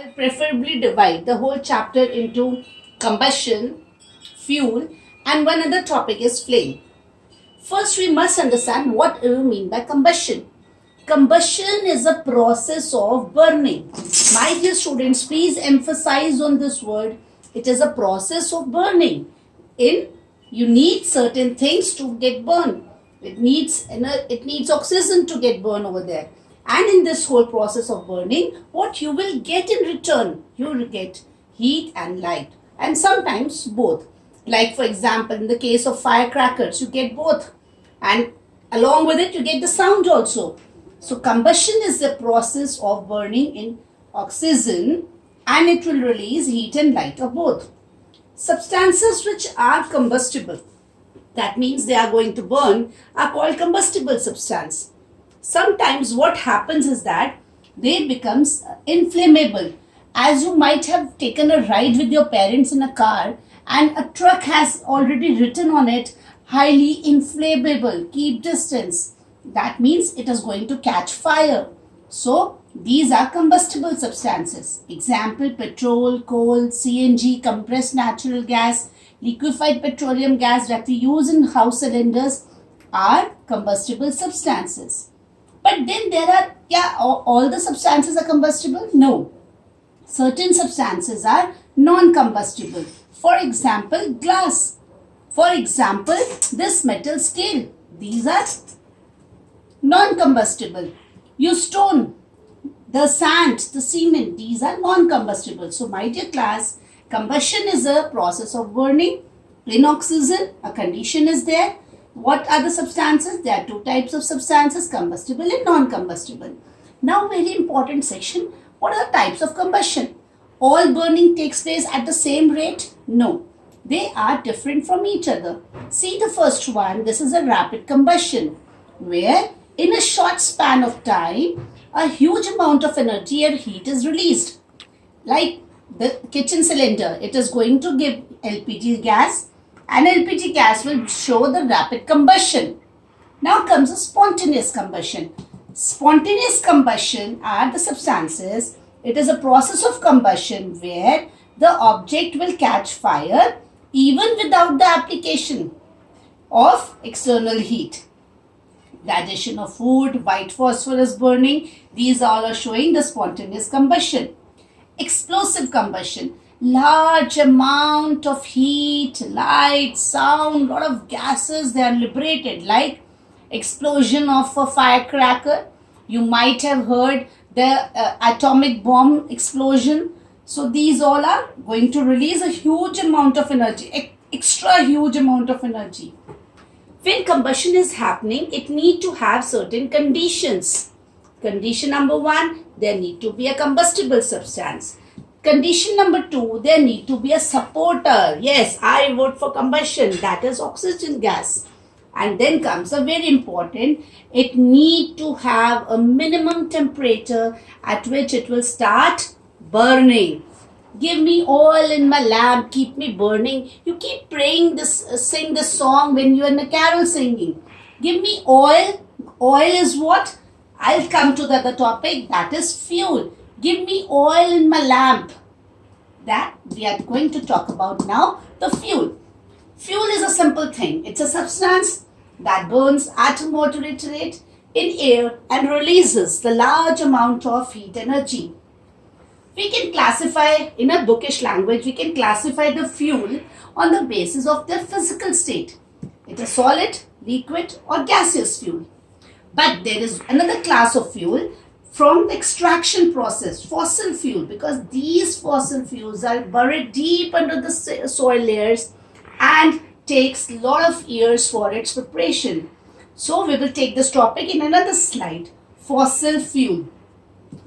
I'll preferably divide the whole chapter into combustion, fuel, and one other topic is flame. First, we must understand what we mean by combustion. Combustion is a process of burning. My dear students, please emphasize on this word. It is a process of burning. You need certain things to get burned. It needs oxygen to get burned over there. And in this whole process of burning, what you will get in return, you will get heat and light, and sometimes both. Like for example, in the case of firecrackers, you get both, and along with it, you get the sound also. So combustion is the process of burning in oxygen, and it will release heat and light, or both. Substances which are combustible, that means they are going to burn, are called combustible substance. Sometimes what happens is that they becomes inflammable. As you might have taken a ride with your parents in a car and a truck has already written on it, highly inflammable, keep distance. That means it is going to catch fire. So these are combustible substances. Example, petrol, coal, CNG, compressed natural gas, liquefied petroleum gas that we use in house cylinders are combustible substances. But then there are, all the substances are combustible? No. Certain substances are non-combustible. For example, glass. For example, this metal scale. These are non-combustible. You stone, the sand, the cement, these are non-combustible. So my dear class, combustion is a process of burning. In oxygen, a condition is there. What are the substances? There are two types of substances, combustible and non-combustible. Now very important section, what are the types of combustion? All burning takes place at the same rate? No, they are different from each other. See the first one, this is a rapid combustion where in a short span of time, a huge amount of energy and heat is released. Like the kitchen cylinder, it is going to give LPG gas, and LPG gas will show the rapid combustion. Now comes a spontaneous combustion. Spontaneous combustion are the substances. It is a process of combustion where the object will catch fire even without the application of external heat. The addition of food, white phosphorus burning, these all are showing the spontaneous combustion. Explosive combustion, large amount of heat, light, sound, lot of gases, they are liberated, like explosion of a firecracker. You might have heard the atomic bomb explosion. So these all are going to release a huge amount of energy, extra huge amount of energy. When combustion is happening, it need to have certain conditions. Condition number 1, there need to be a combustible substance. Condition number 2, there need to be a supporter. Yes, I vote for combustion, that is oxygen gas. And then comes a very important, it need to have a minimum temperature at which it will start burning. Give me oil in my lamp, keep me burning. You keep praying this, sing this song when you are in a carol singing. Give me oil. Oil is what? I'll come to the other topic, that is fuel. Give me oil in my lamp. That we are going to talk about now, the fuel. Fuel is a simple thing. It's a substance that burns at a moderate rate in air and releases the large amount of heat energy. We can classify, in a bookish language, we can classify the fuel on the basis of their physical state. It is solid, liquid or gaseous fuel. But there is another class of fuel from the extraction process, fossil fuel, because these fossil fuels are buried deep under the soil layers and takes a lot of years for its preparation. So we will take this topic in another slide, fossil fuel.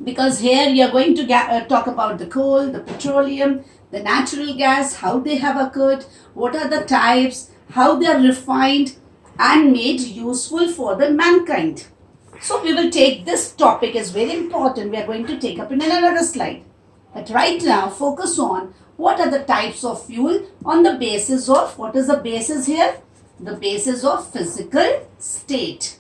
Because here we are going to talk about the coal, the petroleum, the natural gas, how they have occurred, what are the types, how they are refined and made useful for the mankind. So we will take this topic as very important. We are going to take up in another slide. But right now focus on what are the types of fuel on the basis of, what is the basis here? The basis of physical state.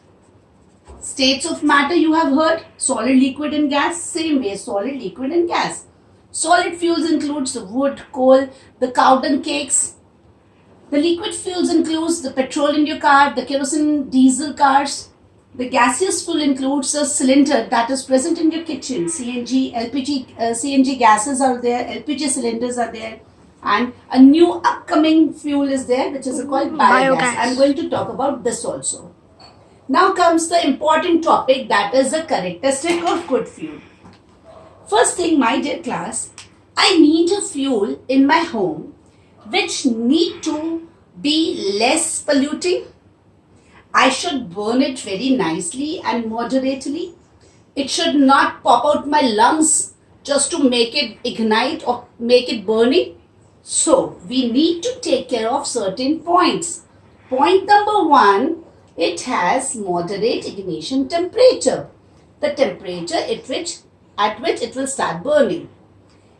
States of matter you have heard, solid, liquid and gas, same way solid, liquid and gas. Solid fuels includes the wood, coal, the cow dung cakes. The liquid fuels includes the petrol in your car, the kerosene diesel cars. The gaseous fuel includes a cylinder that is present in your kitchen. CNG, LPG, CNG gases are there, LPG cylinders are there, and a new upcoming fuel is there, which is called biogas. I'm going to talk about this also. Now comes the important topic, that is the characteristic of good fuel. First thing, my dear class, I need a fuel in my home which need to be less polluting. I should burn it very nicely and moderately. It should not pop out my lungs just to make it ignite or make it burning. So we need to take care of certain points. Point number 1, it has moderate ignition temperature. The temperature at which it will start burning.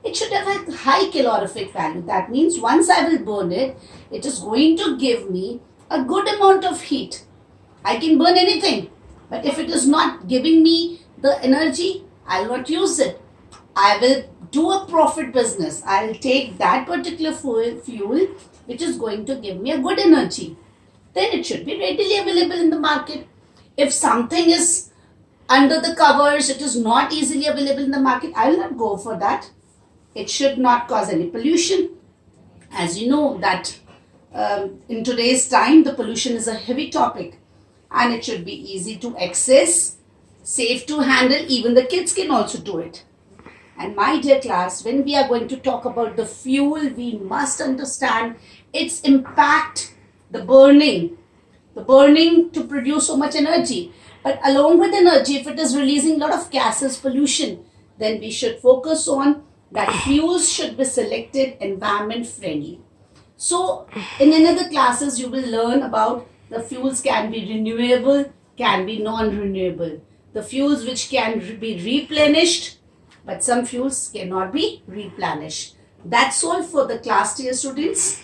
It should have a high calorific value. That means once I will burn it, it is going to give me a good amount of heat. I can burn anything, but if it is not giving me the energy, I will not use it. I will do a profit business. I will take that particular fuel which is going to give me a good energy. Then it should be readily available in the market. If something is under the covers, it is not easily available in the market, I will not go for that. It should not cause any pollution. As you know that in today's time, the pollution is a heavy topic. And it should be easy to access, safe to handle, even the kids can also do it. And my dear class, when we are going to talk about the fuel, we must understand its impact, the burning to produce so much energy. But along with energy, if it is releasing a lot of gases, pollution, then we should focus on that fuels should be selected environment friendly. So in another classes, you will learn about the fuels can be renewable, can be non-renewable. The fuels which can be replenished, but some fuels cannot be replenished. That's all for the class, dear students.